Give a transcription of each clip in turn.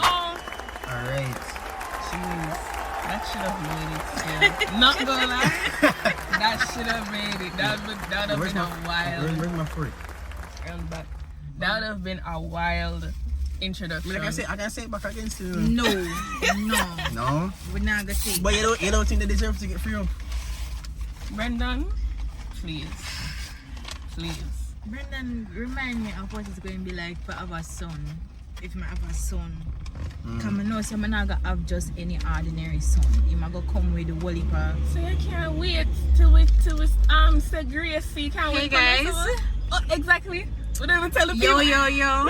Alright. Jeez. That should have made it still. Not gonna lie. That should have made it. That would have been a wild. Where's my fork? That would have been a wild introduction. Like I can say it back against you. No. No? We're not gonna say. But you don't think they deserve to get free up? Brendan, please. Brendan, remind me of what it's going to be like for our son. If I have a son. Because I know I'm not going to have just any ordinary son. He's going to come with the whole heap of... So I can't wait till we say Gracie. Can't Hey wait guys. Oh, exactly. We don't even tell the people. Yo.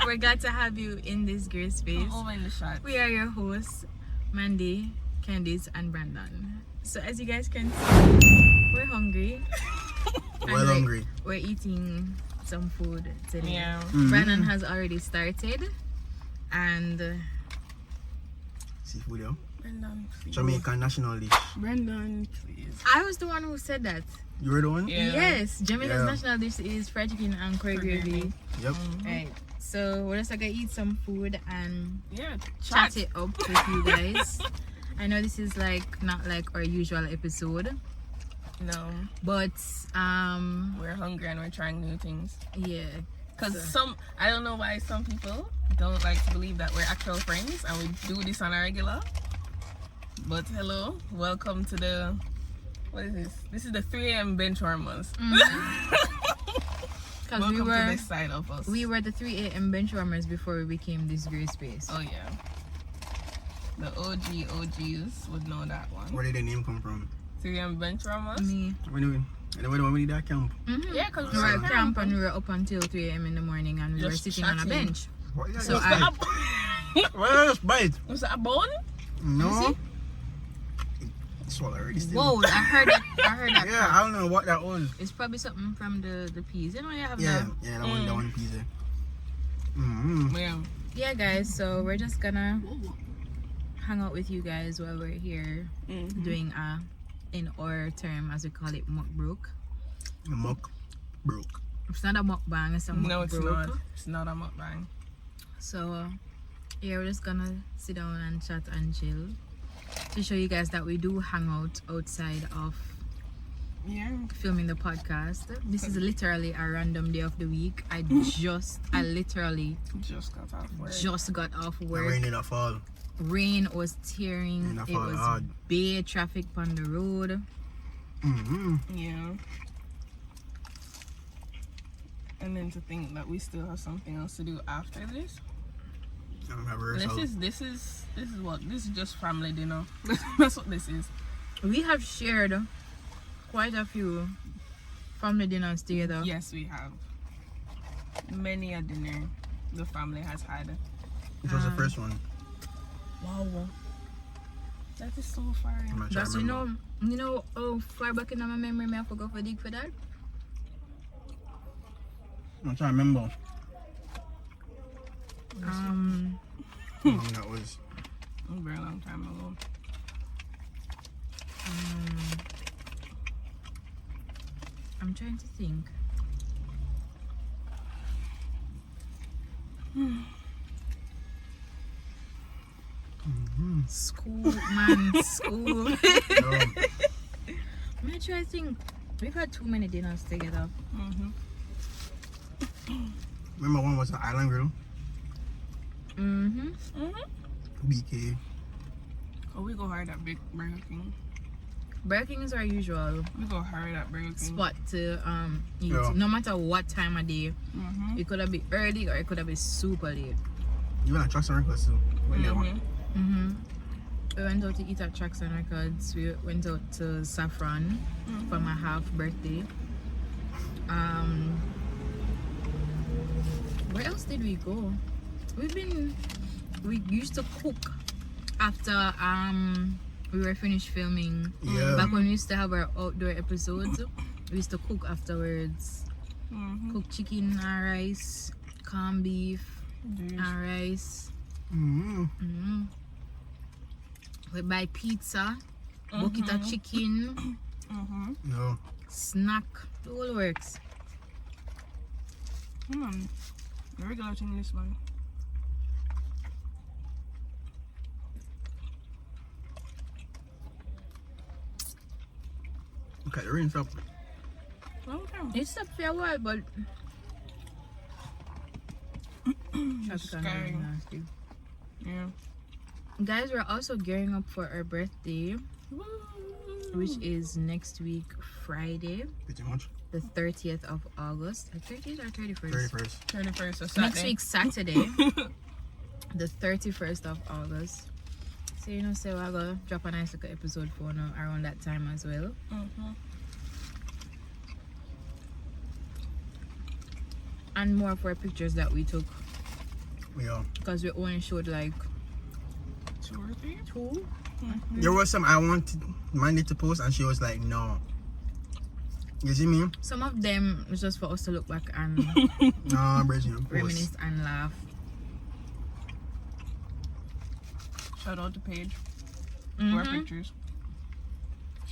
We're glad to have you in this great space. Oh, in the shot. We are your hosts, Mandy, Candace, and Brandon. So as you guys can see, we're hungry. Well hungry. We're eating some food today. Yeah. Brandon has already started. And... Seafood, yo. Brendan, please. Jamaican national dish. Brendan, please. I was the one who said that. You were the one? Yeah. Yes, Jamaica's national dish is fried chicken and curry gravy. Yep. Right. So we're just gonna eat some food and Chat it up with you guys. I know this is not like our usual episode. No. But We're hungry and we're trying new things. yeah. Because I don't know why some people don't like to believe that we're actual friends and we do this on a regular. But hello, welcome to the, what is this? This is the 3 a.m. bench warmers. Because Welcome to this side of us. we were the 3 a.m. bench warmers before we became this great space. Oh yeah. The OGs would know that one. Where did the name come from? 3 a.m. bench warmers? Me. When we did that camp? Yeah, because We were at camp and we were up until 3 a.m. in the morning and we were Just sitting on a chatting. bench. What? So Well, just bite. Was that a bone? No. Swallow already still. Whoa, I heard that. Yeah, I don't know what that was. It's probably something from the peas. You know you have Yeah, the... that one piece there. Yeah. Yeah, guys, so we're just gonna hang out with you guys while we're here doing in our term, as we call it, mukbrook. Muck broke. It's not a mukbang, it's a mukbrook. No, it's not. It's not a mukbang. So yeah, we're just gonna sit down and chat and chill to show you guys that we do hang out outside of filming the podcast. This is literally a random day of the week. I literally Just got off work. just got off The work. rain in a fall. Rain was tearing. Rain a It fall was hard. bad traffic on the road. Yeah. And then to think that we still have something else to do after this. This is just family dinner. That's what this is. We have shared quite a few family dinners together. Yes, we have. Many a dinner the family has had. Which was the first one? Wow. That is so far. I'm not trying That's to remember. you know how far back in my memory I forgot for dig for that. I'm trying to remember. How long that was. A very long time ago. I'm trying to think. School, man, school. No. I'm trying to think. We've had too many dinners together. Remember one was the Island Grill? BK. Oh, we go hard at Burger King. Burger King is our usual We go hard at Burger King. spot to eat. Yeah. No matter what time of day. It could have been early or it could have been super late. You went to Trucks and Records too. When they went. We went out to eat at Tracks and Records. We went out to Saffron for my half birthday. Where else did we go? We used to cook after we were finished filming. Yeah. Back when we used to have our outdoor episodes, we used to cook afterwards. Cook chicken and rice, corned beef and rice. We buy pizza, bucket of chicken, No. snack, the whole works. Come on. The regular thing this one. Okay, the rain's up. Okay. It's up for a while, but that's kind Scary. of nasty. Yeah. Guys, we're also gearing up for our birthday, which is next week, Friday, Pretty much. the 30th of August. 30th or 31st? 31st. 31st of Saturday. Next week, Saturday, the 31st of August. So, you know, so we're going to drop a nice little episode for now around that time as well. Mm-hmm. And more for pictures that we took, Yeah. because we only showed like 2 or 3. 2. There was some I wanted Mandy to post and she was like, no. You see me? Some of them was just for us to look back and No, Bridget, post. reminisce and laugh. Shout out to Paige for Mhm. pictures.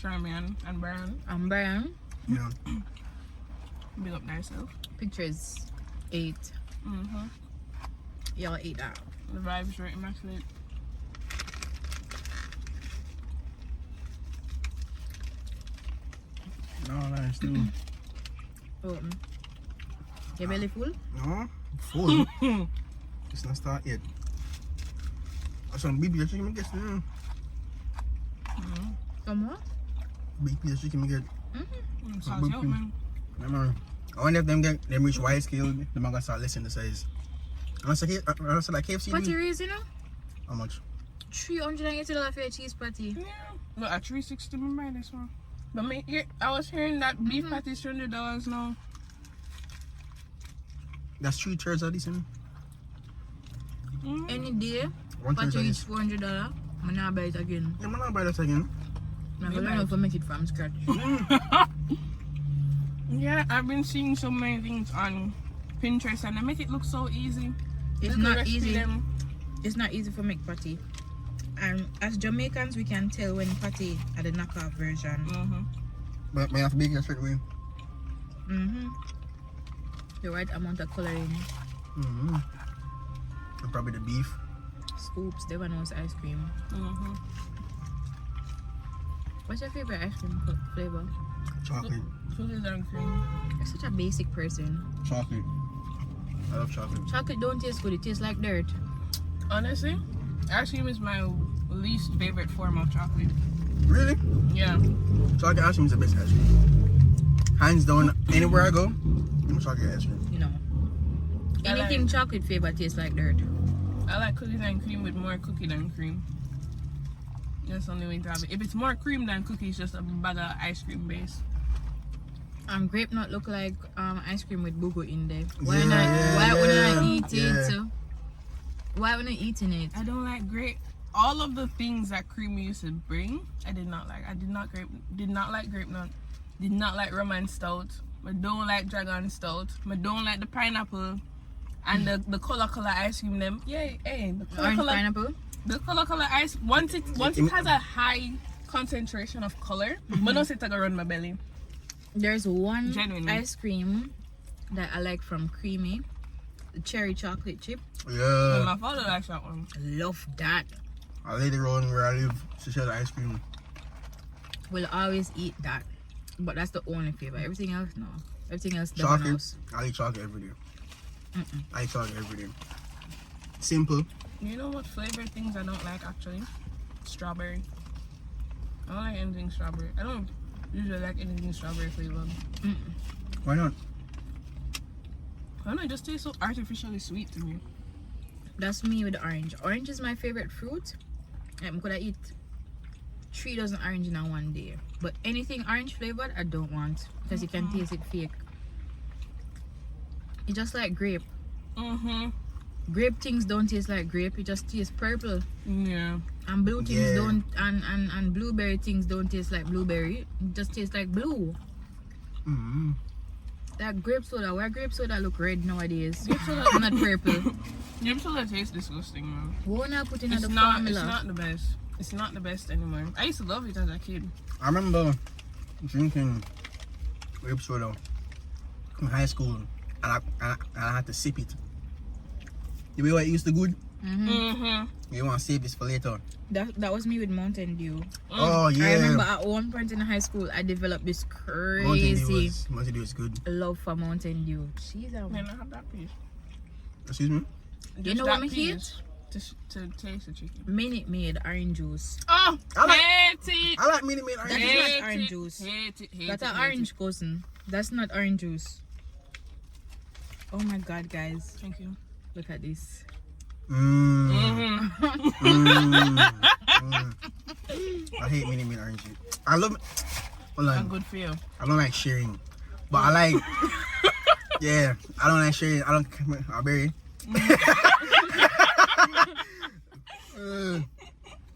Charmian and Brian. And Brian, Yeah. Big up thyself. pictures 8. Mm-hmm. Y'all ate that. The vibes were immaculate. No, nice too. Oh, your belly full? No, full. It's not start yet. Some big place you can get. Come on. Big place you can get. Sauce out, man. Remember, I wonder if them get them reach wide scale, them are gonna start listening the size. I also like KFC. Patty raise, you know? How much? $380 for a cheese patty. Yeah. Well, at 360, remember this one. But I was hearing that beef patty is $200 now. That's 3/3 of this. Any day, 1/3 patty of reach this. $400. I'm not buy it again. Yeah, I'm not buy that again. I'm going to learn how to make it from scratch. Yeah, I've been seeing so many things on Pinterest and they make it look so easy. It's Little not recipe easy. them. It's not easy for make patty. And as Jamaicans, we can tell when patty are the knockoff version. Mm-hmm. But may have to bake it straight away. The right amount of coloring. And probably the beef. Scoops, they knows ice cream. Mm-hmm. What's your favorite ice cream flavor? Chocolate. Cookies and cream. You're such a basic person. Chocolate. I love chocolate. Chocolate don't taste good, it tastes like dirt. Honestly, ice cream is my least favorite form of chocolate. Really? Yeah. Chocolate ice cream is the best ice cream. Hands down, anywhere I go, I'm chocolate ice cream. You know. I Anything like- chocolate flavor tastes like dirt. I like cookies and cream with more cookie than cream. That's the only way to have it. If it's more cream than cookie, it's just a bag of ice cream base. Grape nut look like ice cream with bugo in there. Why Yeah, not? yeah, Why would yeah, I eat yeah. it? Why would I eating it? I don't like grape. All of the things that cream used to bring, I did not like. I did not like grape nut. Did not like rum and stout. I don't like dragon stout. I don't like the pineapple. And the color ice cream them. Yeah, hey, the Orange color pineapple. the color ice once it has a high concentration of color, but not say to go run my belly. There's one Genuinely. ice cream that I like from Creamy, the cherry chocolate chip. And Yeah. my father likes that one. Love that. I later on where I live, she said ice cream. Will always eat that, but that's the only flavor. Everything else, no. Everything else, Chocolate. Domino's. I eat chocolate every day. I eat chocolate every day. Simple. You know what flavor things I don't like actually? Strawberry. I don't like anything strawberry. I don't usually like anything strawberry flavored. Why not? I don't know, it just tastes so artificially sweet to me. That's me with the orange. Orange is my favorite fruit. I'm gonna eat 3 dozen orange in one day. But anything orange flavored, I don't want because you can taste it fake. It's just like grape. Mm-hmm. Grape things don't taste like grape. It just tastes purple. Yeah. And blue things Yeah. don't, and blueberry things don't taste like blueberry. It just tastes like blue. That grape soda, why grape soda look red nowadays? Grape soda- Not purple. Grape soda tastes disgusting, man. Why not put in It's the not. formula? It's not the best. It's not the best anymore. I used to love it as a kid. I remember drinking grape soda in high school I had to sip it. The way what it used to good, Mm-hmm. you want to save this for later. That was me with Mountain Dew. Oh yeah. I remember at one point in high school, I developed this crazy Mountain Dew is good. love for Mountain Dew. Jeez, Man, I have that piece. Excuse me? You know what I hate? To taste the chicken. Minute Maid orange juice. Oh, I like- hate it. I like Minute Maid That orange is juice. not orange juice. Hate it. That's an orange cousin. That's not orange juice. Oh my god, guys. Thank you. Look at this. Mmm. Mm-hmm. I hate Minute Maid orange juice. I love. Hold I'm on. good for you. I don't like sharing, but I like. Yeah, I don't like sharing. I don't. I'll berry.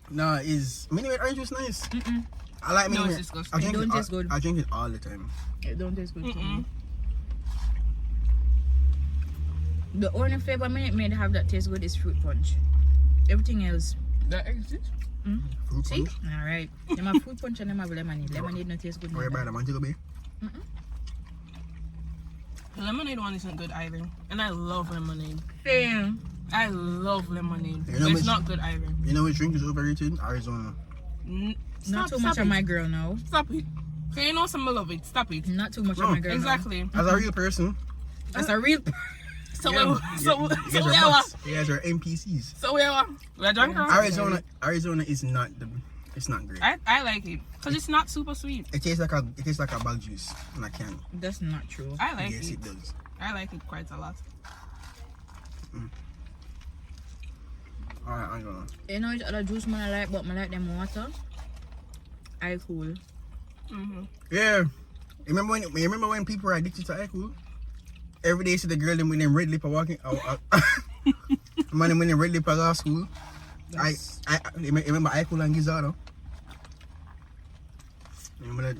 No, is Minute Maid orange juice nice? Mm-mm. I like No, Minute it's Maid. disgusting. It don't taste good. I drink it all the time. It don't taste good to Mm-mm. me. The only flavor Minute Maid have that tastes good is fruit punch. Everything else. That exists. Fruit See? punch. Alright. Them have fruit punch and them have lemonade. Lemonade not taste good. Where you buy neither. the Montego Bay? The lemonade one isn't good either. And I love lemonade. Same. I love lemonade. You know But it's which- not good either. You know which drink is overrated? Arizona. Not too much of my girl now. Stop it. So you know some love it. Stop it. Not too much No, of my girl Exactly. As a real person, now. That's a real So you guys are bots. You guys are NPCs. So we're drunk. Arizona is not the. It's not great. I like it because it's not super sweet. It tastes like a bag juice in a can. That's not true. I like Yes, it. it does. I like it quite a lot. Alright, I'm gonna. You know which other juice man I like, but I like them water. I cool. Mm-hmm. Yeah. Remember when people were addicted to alcohol? Every day, see the girl them with them red lip are walking. Man, when them red lip are at school. I remember alcohol and Gizzardo. Remember that?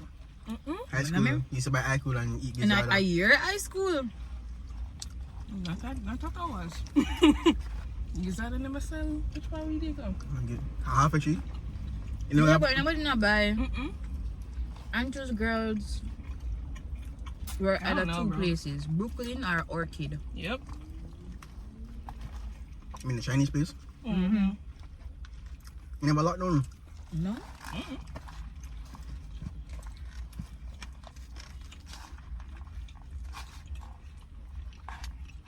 High school, Remember? used to buy alcohol and eat And Gizzardo. a year high school. That's what I was. You said I never sell. Which one we did go? And get half a tree. You know Yeah, what? but nobody not buy. Mm-mm. Andrew's girls were I either don't know, two bro. places, Brooklyn or Orchid. Yep. I mean the Chinese place. Mm-hmm. You never locked down. No?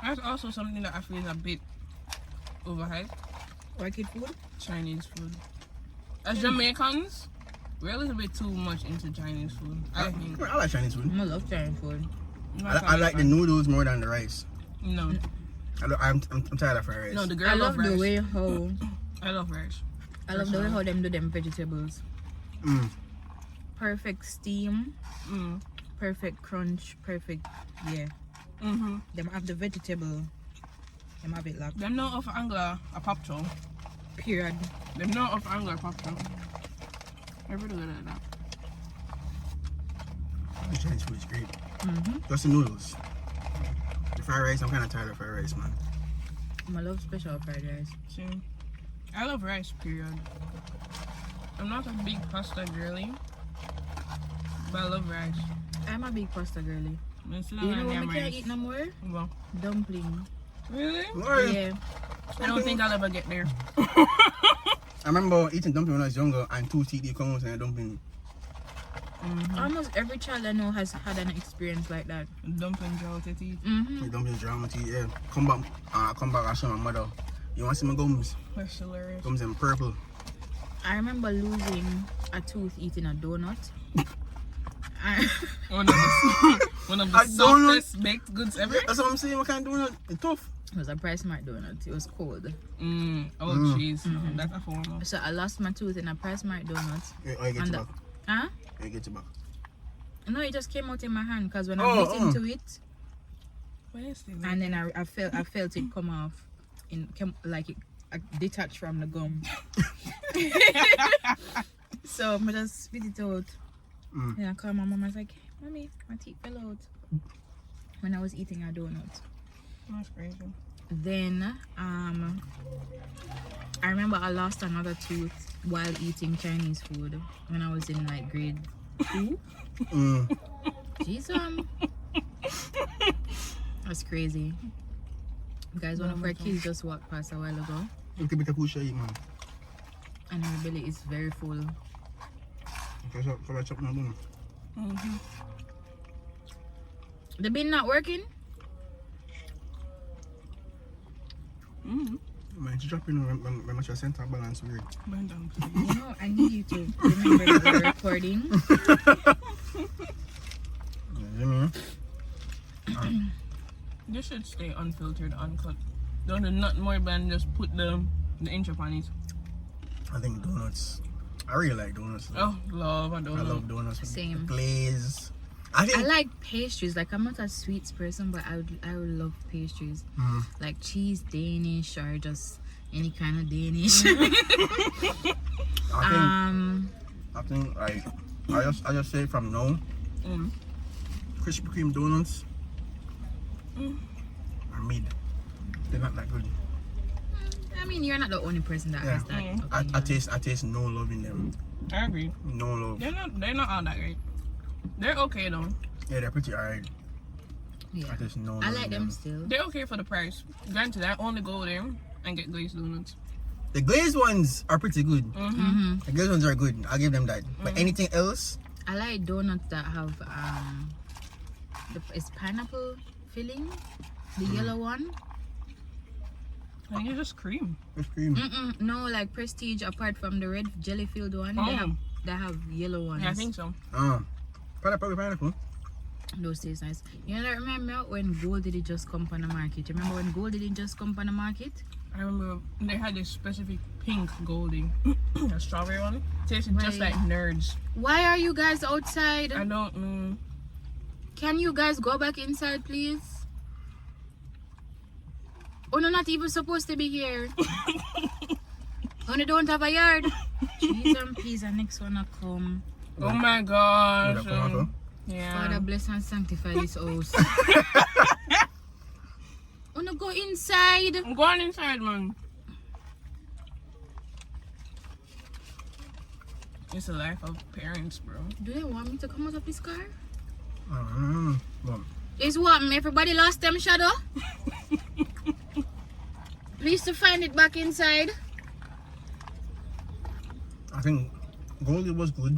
That's also something that I feel is a bit overhyped. Orchid food? Chinese food. As Jamaicans, we're a little bit too much into Chinese food. I think. I like Chinese food. I love Chinese food. I'm not I like the fan. noodles more than the rice. No, I'm tired of fried rice. no, the girl I love love the rice. way how I love rice. them do them vegetables. Mm. Perfect steam, Mm. perfect crunch, perfect Mm-hmm. them have the vegetable. Them have it like Them not of Angler a pop chong. period. Them not of Angler a pop chong. I really good at that. The Chinese food is great. Mm-hmm. Just the noodles. The fried rice, I'm kind of tired of fried rice, man. I love special fried rice. See, I love rice. Period. I'm not a big pasta girly, but I love rice. I'm a big pasta girly. It's You know not what I rice. can't eat no more? Well, Dumpling. really? Why? Yeah. I don't think I'll ever get there. I remember eating dumpling when I was younger and 2 TD come out and a dumpling. Almost every child I know has had an experience like that. Dumpling gelatin teeth. Mm-hmm. The dumpling drama tea, yeah. Come back and show my mother. You want to see my gums? That's hilarious. Gums in purple. I remember losing a tooth eating a donut. I- One of the A donut? softest baked goods ever. Yeah, that's what I'm saying. What kind of donut? It's tough. It was a Price Mart donut. It was cold. Oh Mm. jeez, that's a form of. So I lost my tooth in a Price Mart donut. Oh, you get And it back. Huh? You get it back. No, it just came out in my hand because when I Oh, bit into it, and then I felt it come off, like it detached from the gum. So I just spit it out. Mm. Then I called my mom. I was like, "Mommy, my teeth fell out when I was eating a donut." That's crazy. Then I remember I lost another tooth while eating Chinese food when I was in like grade 2. Mm. Jeez, That's crazy. Guys, one of our kids just walked past a while ago. Look at the push eat, man. And her belly is very full. Okay, so let's chop now, don't The bin not working? Man, it's dropping when much your center balance weird. Bend down. You know, I need you to remember that we're recording. You know? This should stay unfiltered, uncut. Don't do nothing more than just put the inch up on it. I think donuts. I really like donuts. Oh, love a I donut. love donuts. With Same. glaze. I I think. like pastries. Like, I'm not a sweets person, but I would love pastries. Like cheese Danish or just any kind of Danish. I think I just say from now, Krispy Kreme donuts are mid. They're not that good. I mean, you're not the only person that has that. I opinion. taste no love in them. I agree. No love. They're not all that great. They're okay though. Yeah, they're pretty alright. Yeah. I taste no love. I like in them still. They're okay for the price. Granted, I only go there and get glazed donuts. The glazed ones are pretty good. The glazed ones are good. I'll give them that. But anything else? I like donuts that have it's pineapple filling, the yellow one. I think it's just cream. Krispy Kreme. No, like Prestige. Apart from the red jelly filled one, they have yellow ones. Yeah, I think so. Probably pineapple. Those taste nice. You know, remember when Gold did it just come on the market? Remember when Gold did it just come on the market? I remember they had this specific pink Goldie, a strawberry one. Tasted just Right. like Nerds. Why are you guys outside? I don't. Can you guys go back inside, please? Oh, no, not even supposed to be here. Oh, they don't have a yard. Cheese and peas, and next one will come. Oh my gosh. Tomato. Yeah. Father bless and sanctify this house. Wanna go inside? I'm going inside, man. It's the life of parents, bro. Do they want me to come out of this car? Well, Is what? Everybody lost them shadow? Please to find it back inside. I think Goldie was good.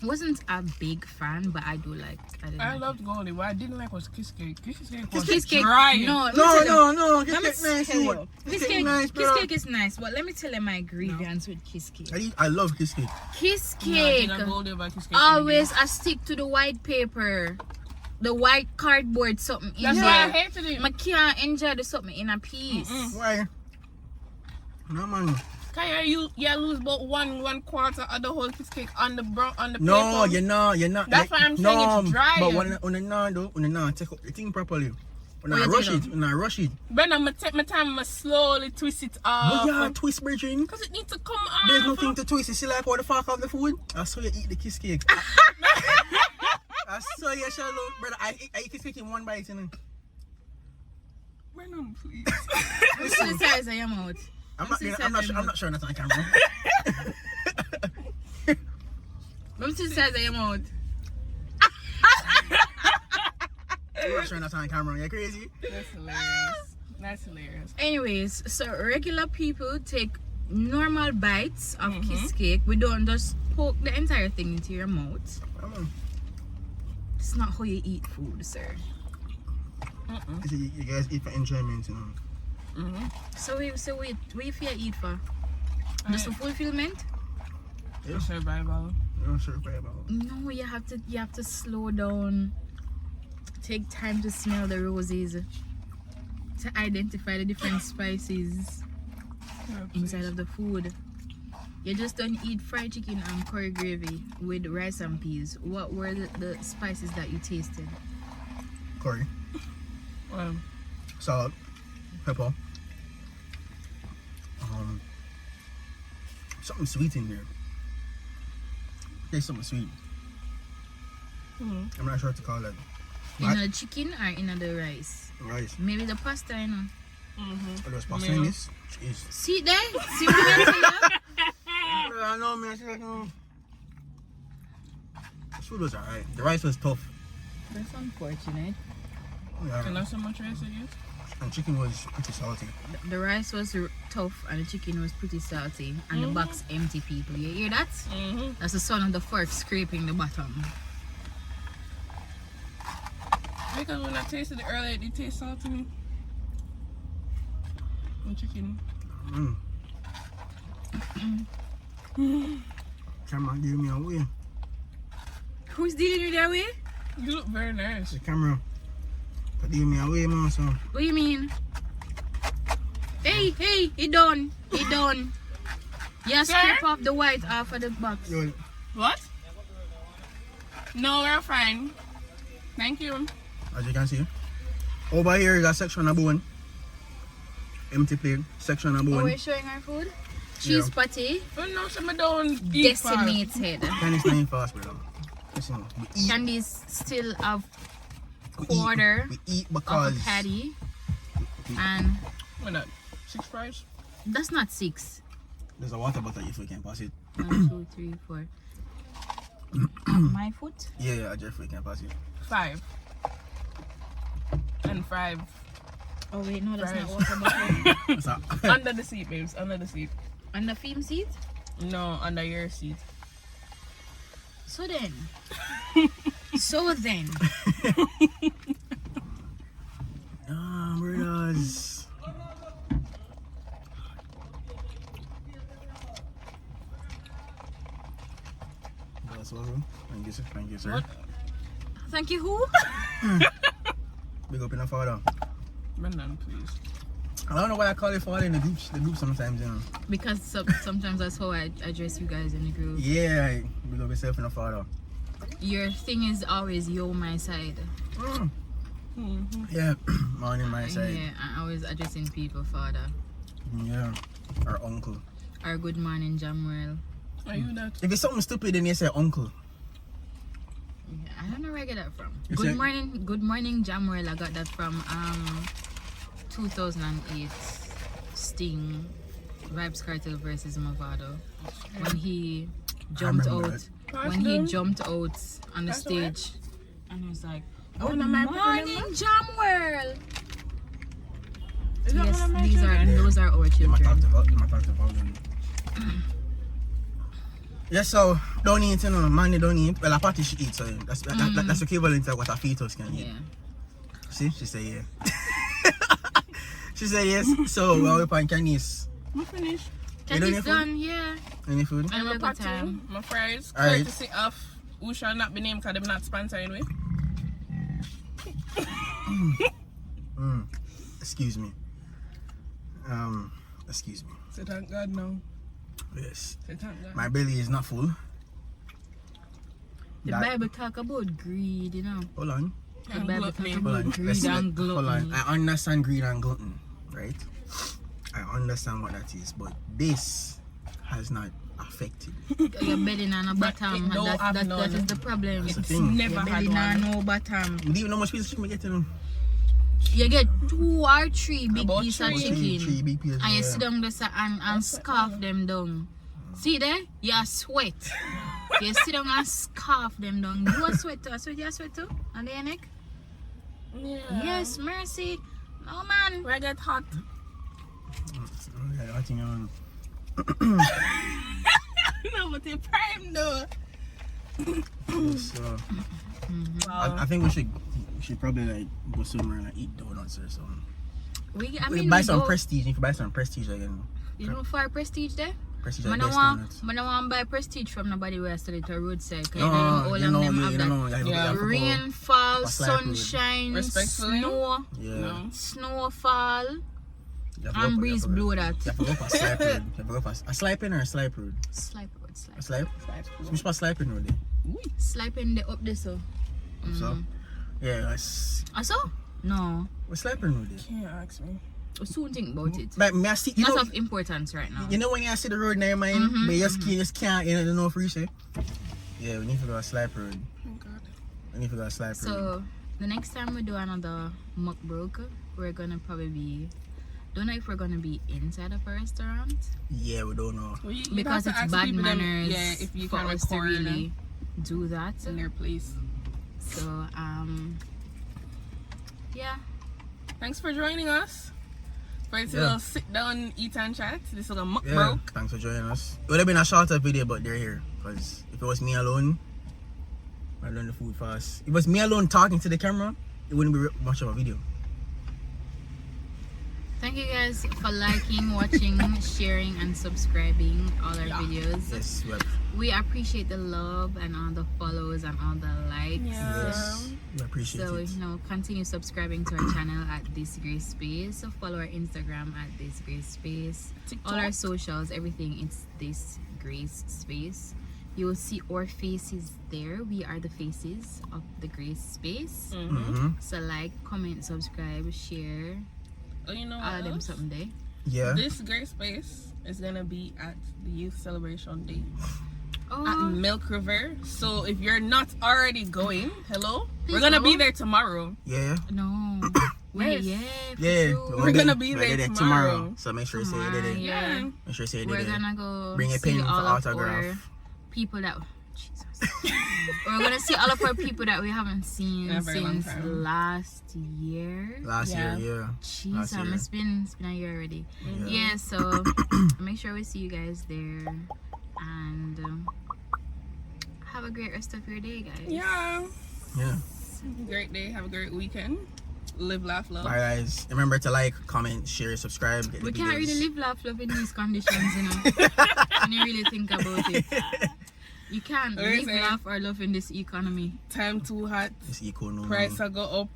Wasn't a big fan, but I do like. I loved Goldie. What I didn't like was Kiss Cake. Kiss Cake was Kiss cake. dry. No. No. Let me Kiss cake nice. tell you. What? Kiss cake, nice, kiss bro. cake is nice, but let me tell you my grievance with kiss cake. I love kiss cake. Kiss No, I cake didn't Goldie over Kiss Cake. always I stick to the white paper, the white cardboard something in That's why I there. hated it. I can't enjoy the something in a piece. Why? No man. Can you lose about one quarter of the whole Kiss Cake on the No, paper? you're not. That's why I'm saying it's dry. But when you not take up the thing properly. When I you rush take it, when I rush it. But I'm take my time, I slowly twist it off. But yeah, twist bridging. Because it needs to come off. There's nothing to twist. You see like what the fuck of the food? I saw you eat the kiss cake. I saw you shallow, brother. I eat kiss cake in one bite, you know. Brennan, please. What's the size of your mouth? I'm not sure that's on camera. What's the size of your mouth? I'm not sure that's on camera. You're crazy. That's hilarious. Anyways, so regular people take normal bites of kiss cake. We don't just poke the entire thing into your mouth. Come on. It's not how you eat food, sir. You guys eat for enjoyment, you know. So what if you eat for? Just for fulfillment? Yeah. Survival. I'm not sure about. No, you have to slow down. Take time to smell the roses. To identify the different spices inside of the food. You just don't eat fried chicken and curry gravy with rice and peas. What were the spices that you tasted? Curry, Well, salt, pepper. Something sweet in there. There's something sweet. I'm not sure what to call that. In the chicken or in the rice? Rice. Maybe the pasta, you know. Oh, there's pasta in this. Jeez. See there? See what I'm saying? I know, man. This food was alright. The rice was tough. That's unfortunate. Yeah. And not so much rice again. And chicken was pretty salty. The rice was tough and the chicken was pretty salty. And the box empty, people. You hear that? Mm-hmm. That's the sound of the fork scraping the bottom. Because when I tasted it earlier, it did taste salty to me. The chicken. Camera gave me away. Who's dealing with that way? You look very nice. The camera gave me away, man. So What do you mean? Hey, he done. He done. Yeah, Sir? scrape off the white off of the box. yo, What? No, we're fine. Thank you. as you can see, over here is a section of bone. Empty plate, section of Oh, bone. we're showing our food? Cheese patty, Oh no, somebody don't eat fast. decimated. Candace not fast, brother. Listen, we eat. Candies still have we quarter eat. We eat of because a patty. And What that? 6 fries? that's not 6. there's a water bottle if we can pass it. 1, 2, 3, 4. My foot? Yeah, I just we can pass it. 5. And 5. Oh wait, no, that's Right. not water bottle. What's that? Under the seat, babes. Under the seat. On the film seat? No, under your seat. So then. Ah, brothers. That's all. Thank you, sir. Thank you, sir. What? Thank you, who? Big up in the father. Brendan, please. I don't know why I call it father in the group sometimes, you know. Because sometimes that's how I address you guys in the group. Yeah, big up yourself in the father. Your thing is always yo my side. Mm-hmm. Yeah, morning my side. Yeah, I'm always addressing people father. Yeah, or uncle. Or good morning, Jamwell. Are you that? If it's something stupid, then you say uncle. Yeah, I don't know where I get that from. You Good say- morning, Jamwell. I got that from 2008 Sting Vibes Cartel versus Mavado when he jumped remember out. that. When he jumped out on the That's all right. stage, and he was like, Oh, "Good no, my morning, remember? Jamwell." Is that Yes, one of my these children? those are our My children. talk to volume. Yeah, so don't eat, you know, Mandy don't eat. Well, a party she eats, so that's equivalent to what a fetus can eat. Yeah. See, she say yeah. She say yes. So we're up on Candace. I'm finished. You done your Candy's food? done, yeah. Any food? And my Have a good patty, time. my fries, Alright. courtesy of who shall not be named because they're not sponsored anyway. Excuse me. Excuse me. Say thank God now. Yes. Say thank God. My belly is not full. The That- Bible talk about greed, you know. Hold on. The And Bible gluttony. talk Hold about on. greed Let's- and hold on. gluttony. I understand greed and glutton, right? I understand what that is, but this has not affected. You're bedding on a bottom. it And don't have that none. is the problem. That's the It's thing. never You're had bedding on one. no bottom. Do you even know how much pieces of chicken we get in? You get 2 or 3 big About pieces of three. chicken. Three big pieces. And you yeah. sit down there and scarf them down. See there? You sweat. You sit down and scarf them down. You a sweat too? You sweat too? On the neck? Yeah. Yes, mercy. No man. Where I get hot. Yeah, I think No, but the prime though. so, Wow. I think we should probably like go somewhere and like, eat donuts or something. I We mean, buy we some go- prestige. If you buy some prestige again, You know for prestige there? prestige I like don't best want donuts. to buy prestige from nobody where I study to a roadside. Cause No, all you of know, them you have that. know, you Yeah. have to go- Rainfall, for slide road. sunshine, Respectfully? snow, Yeah. No. snowfall, You have to go and for- breeze you have to go- blow that. You have to go for a slide road. You have to go for a sliping or a slide road. Slipe road, A slipe. slide? Which part sliping road? Sliping the up there so. So, yeah, that's Also? No. what's sliping road? Can't ask me. We'll soon think about it. But me I see, you Not know, of importance right now. you know when you see the road in your mind, but you just can't, you know free say. Yeah, we need to go a slide road. Oh God. We need to go a slide road. So the next time we do another mukbang, we're gonna probably be. Don't know if we're gonna be inside of a restaurant Yeah, we don't know. Well, you'd because have to it's ask bad people them- manners yeah, if you for can us to record really do that. in their place. So yeah. Thanks for joining us. For this little sit down, eat and chat. This little muck Yeah, broke. thanks for joining us. It would have been a shorter video, but they're here. Because if it was me alone, I'd learn the food fast. If it was me alone talking to the camera, it wouldn't be much of a video. Thank you guys for liking, watching, sharing, and subscribing all our videos. Yes, We appreciate the love and all the follows and all the likes. yes, we appreciate So, it. continue subscribing to our channel at This Grace Space. So follow our Instagram at This Grace Space. TikTok. All our socials, everything, it's This Grace Space. You will see our faces there. We are the faces of the Grace Space. So like, comment, subscribe, share. Oh, you know All what of them else? something there. Yeah. This great space is gonna be at the Youth Celebration Day at Oh, Milk River. So if you're not already going, hello, Please we're gonna go. be there tomorrow. Yeah. no. Wait, Yes. yeah. for Yeah. sure. We're gonna be there tomorrow. So make sure you say Come it on, there. yeah. Make sure you say it We're there. gonna go Bring a see pen for all of our autograph. people that Jesus. We're gonna see all of our people that we haven't seen In a very long since time. last year. Last Yeah. year, yeah. Jesus, year. it's been a year already. Yeah, so make sure we see you guys there, and have a great rest of your day, guys. Yeah. Yeah. Great day. Have a great weekend. Live, laugh, love. Bye guys. Remember to like, comment, share, subscribe. Get the We can't videos. really live, laugh, love in these conditions, you know. When you really think about it, you can't What you live, saying? laugh, or love in this economy. Time too hot. This economy. Price will go up.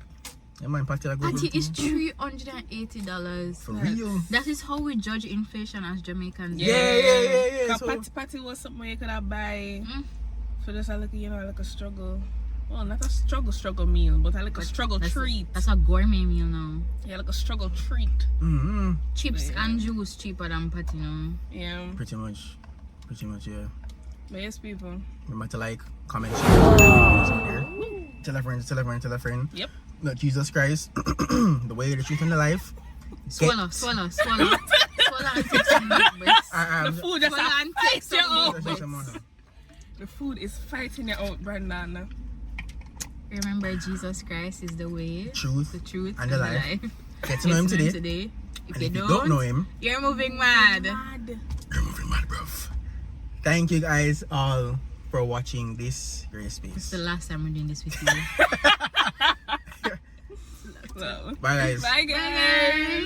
Yeah, man, Patty, Patty is $380. for real. That is how we judge inflation as Jamaicans. Yeah. Cause So, patty was something you could have buy Mm. for just like a struggle. Well, not a struggle meal, but like a struggle treat. That's a gourmet meal now. Yeah, like a struggle treat. Chips Yeah. and juice cheaper than patty now. Yeah. pretty much, yeah. But yes, people. Remember to like, comment, share. Tell a friend, tell a friend. Yep. Not Jesus Christ, the way, the truth, and the life. Swallow and take some milk breaks. The food just Swallow and take fights you some out. milk breaks. The food is fighting you out, Brandon. Remember, Jesus Christ is the way, Truth, the truth, and the life. Get to know him Get to today. If And you if you don't know him, you're moving mad. you're moving mad, bruv. Thank you guys all for watching this Grace Space. It's the last time we're doing this with you. So, Bye guys. bye, guys.